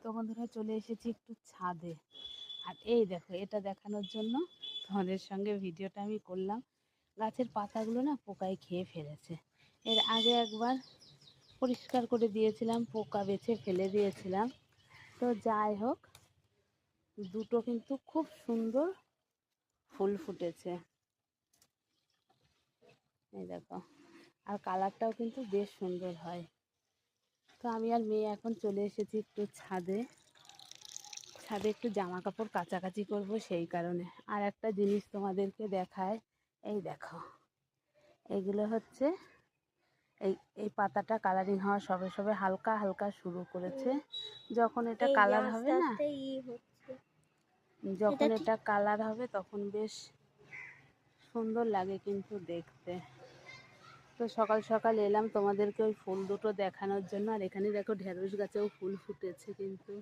তো বন্ধুরা চলে এসেছি একটু ছাদে। আর এই দেখো, এটা দেখানোর জন্য তোমাদের সঙ্গে ভিডিওটা আমি করলাম। গাছের পাতাগুলো না পোকায় খেয়ে ফেলেছে। এর আগে একবার পরিষ্কার করে দিয়েছিলাম, পোকা বেছে ফেলে দিয়েছিলাম। তো যাই হোক, দুটো কিন্তু খুব সুন্দর ফুল ফুটেছে, এই দেখো। আর কালারটাও কিন্তু বেশ সুন্দর হয়। তো আমি আর মেয়ে এখন চলে এসেছি একটু ছাদে। ছাদে একটু জামা কাপড় কাচাকাচি করব, সেই কারণে। আর একটা জিনিস তোমাদেরকে দেখায়, এই দেখো, এগুলো হচ্ছে এই এই পাতাটা কালারিং হওয়া সবে সবে হালকা হালকা শুরু করেছে। যখন এটা এই যে কালার আস্তে হবে না, আস্তে হচ্ছে, যখন ঠিক। এটা কালার হবে তখন বেশ সুন্দর লাগে কিন্তু দেখতে। তো সকাল সকাল এলাম তোমাদেরকে ওই ফুল দুটো দেখানোর জন্য। আর এখানে দেখো ঢেঁড়স গাছেও ফুল ফুটেছে কিন্তু।